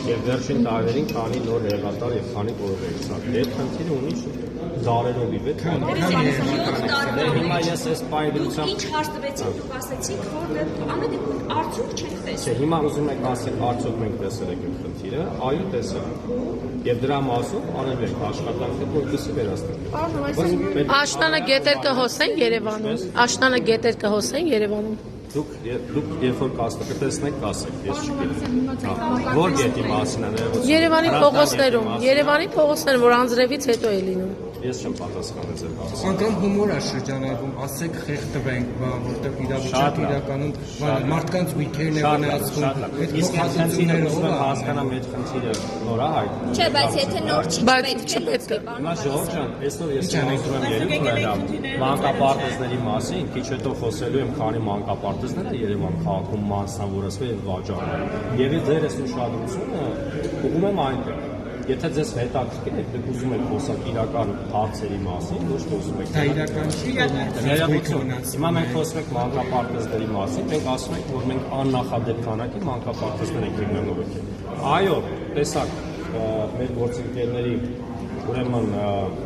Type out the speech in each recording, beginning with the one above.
Եվ վերջին տարիներին քանի նոր հեղատար եւ քանի կողմ է ցած։ Այդ խնդիրը ունի դարերով ի վեր։ Հիմա ես այս պայմանությամբ ինչ հարց տվեցիք, դուք ասացիք, որ ամենևին արդյունք չենք տեսել։ Հիմա ուզում եք ասել, արդյոք մենք տեսել ենք այդ խնդիրը, այո տեսել ենք։ Եվ դրա մասով անել ենք աշխատանքը, որպեսզի վերացնենք։ Աշնանը գետեր կհոսեն Երևանում։ Աշնանը գետեր կհոսեն Երևանում։ Դուք երբ որ կտեսնեք, կասեք, ես չգիտեմ։ Որ գետի մասին է ներողություն։ Երևանի փողոցներում, որ անձրևից հետո է լինում։ Ես չեմ պատասխանել ձեր հարցին։ Անգամ հումոր է շրջանառվում, ասեք խեղդվենք, որտեղ իրավիճակը իրականում մարդկանց weekend-ը վնասվում։ Իսկ խնդիրները ով հասկանամ այդ խնդիրը նորա հայտնի։ Չէ, բայց եթե նոր չի չպետք է։ Հիմա ժողով ջան, այսօր ես ուզում եմ ելույթ մանկապարտեզների մասին, քիչ հետո խոսելու եմ, քանի մանկապարտեզներ է Երևան քաղաքում մասնավորացվել եւ վաճառվել։ Եվ ձեր այս ուշադրությունը ուղղում եմ այնտեղ։ Եթե ձեզ հետաքրքիր է, դուք ուզում եք խոսալ իրական հարցերի մասին, ոչ թե ուզում եք։ Դա իրական չի։ Հիմա մենք խոսում ենք մանկապարտեզների մասին, մենք ասում ենք, որ մենք աննախադեպ քանակի մանկապարտեզներ ենք հիմնավորել։ Այո, տեսակ մեր գործընկերների ուրեմն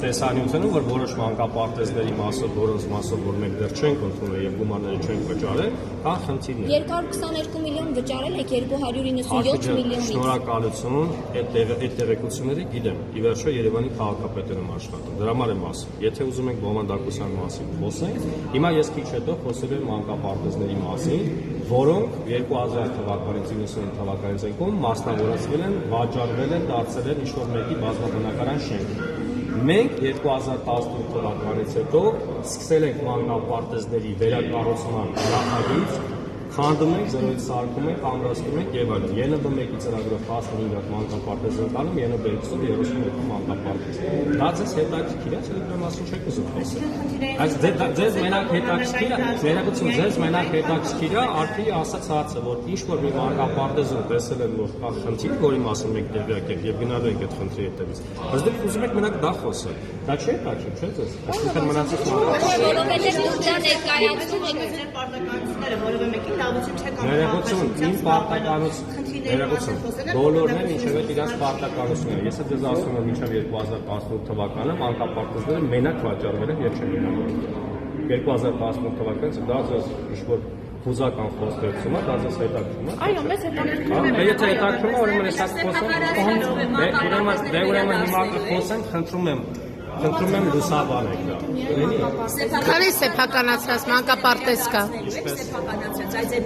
տեսանյութերում, որ որոշ մանկապարտեզների մասով, որոնց մասով, որ մենք դեռ չենք ընդունել եւ գումարները չենք վճարել, կան խնդիրներ։ 222 միլիոն վճարել եք 297 միլիոնից։ Շնորհակալություն, այդ տեղեկությունները գիտեմ։ Ի վերջո Երևանի քաղաքապետն եմ աշխատում։ Դրա համար եմ ասում։ Եթե ուզում եք բովանդակության մասին խոսենք, հիմա ես քիչ հետո խոսելու եմ մանկապարտեզների մասին, որոնք 2000 թվականից 99 թվականից եկում մասնավորացվել են, վաճառվել են, դարձել են ինչ-որ մեկի բազմաբնակարան շենք։ Մենք 2018 թվականից հետո սկսել ենք մանկապարտեզների վերակառուցման նախագիծ, քանդում ենք, զրոյից սարքում ենք, ամրացնում ենք եւ այլն։ ԵՆԲ1-ի ծրագրով 15 հատ մանկապարտեզ են տանում, ԵՆԲ2-ով 32 մանկապարտեզ։ Դա ձեզ հետաքրքիր է, թե դրա մասին չեք ուզում խոսել։ Այս ձեզ մենակ հետաքրքիր է, ներողություն, ձեզ մենակ հետաքրքիր է, արդի ասած հարցը, որ ինչ որ մի մանկապարտեզում տեսել են, որ կա խնդիր, որի մասին մենք տեղյակ եք եւ գնալու ենք այդ խնդրի հետևից։ Բայց դուք ուզում եք մենակ դա խոսել։ Դա չի հետաքրքիր, չէ՞ ձեզ։ Այսինքն մնացած Որովհետեւ դուք դա ներկայացնում եք ձեր պարտականությունները որևէ մեկին լավություն չեք ներողություն, իմ պարտականություն, բոլորն են ինչև է իրաց պարտականությունները։ Ես ձեզ ասում եմ մինչև 2018 թվականը մանկապարտեզները մենակ վաճառվել են եւ չեն գնահատվել։ 2018 թվականից դա ձեզ ինչ-որ հուզական խոսքերում է, դա ձեզ հետաքրքրում է։ Այո, մեզ հետաքրքրում է։ Եթե հետաքրքրում է, ուրեմն ես ասում ուրեմն հիմա կխոսենք, խնդրում եմ լուսաբանեք դա։ Քանի սեփականացած մանկապարտեզ կա։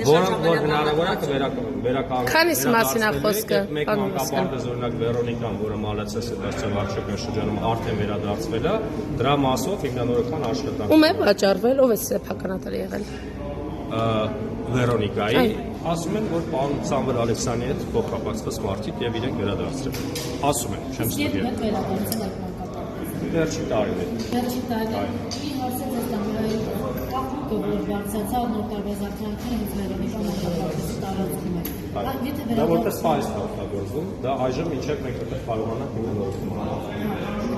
Որոնք որ հնարավոր է վերականգնեն։ Քանիս մասին է խոսքը։ Մեկ մանկապարտեզ օրինակ Վերոնիկան, որը Մալացես է դարձել Արշակյան շրջանում արդեն վերադարձվել է, դրա մասով հիմնանորոգման աշխատանք։ Ում է վաճառվել, ով է սեփականատար եղել։ Վերոնիկայի ասում են, որ պարոն Սամվել Ալեքսյանի հետ փոխկապակցված մարդիկ եւ իրենք վերադարձրել։ Ասում են, չեմ ստուգել։ Վերջի տարիներին։ Վերջի տարիներին մի հարցը ձեզ դամարայի կապուկը, որ բարձացավ նոր տարվա զարդարանքները հենց Վերոնիկան մանկապարտեզի տարածքում է։ Դա որպես սպայս է օգտագործվում, դա այժմ մինչև մենք այդտեղ կարողանանք հիմնավորվում անել։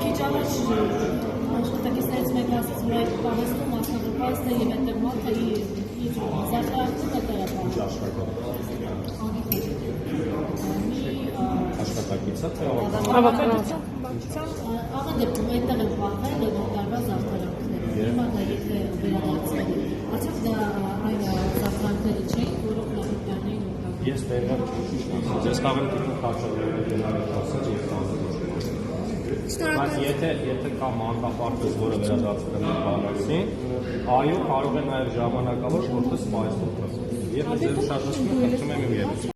Քիչ առաջ աշխատակիցներից մեկը ասաց, որ այդ պահեստում մասնավորված է եւ այդտեղ մարդը իր զարդարանքում է տեղափոխվել։ Աշխատակիցը թե Հավաքականություն։ Աղա դեպքում այդտեղ են պահվել նոր տարվա զարդարանքները։ Հիմա դա եթե վերադարձել է, արդյոք դա այն զարդարանքները չէին, որոնք նախորդներն էին օգտագործում։ ես տեղը ես կարող եմ խաչավորել դրանով ասած եւ բայց եթե կա մանկապարտեզ, որը վերադարձել է բանակցին, այո, կարող է նաեւ ժամանակավոր որպես սպայս օգտվել։ Եթե ձեր ուշադրությունը խնդրում եմ իմ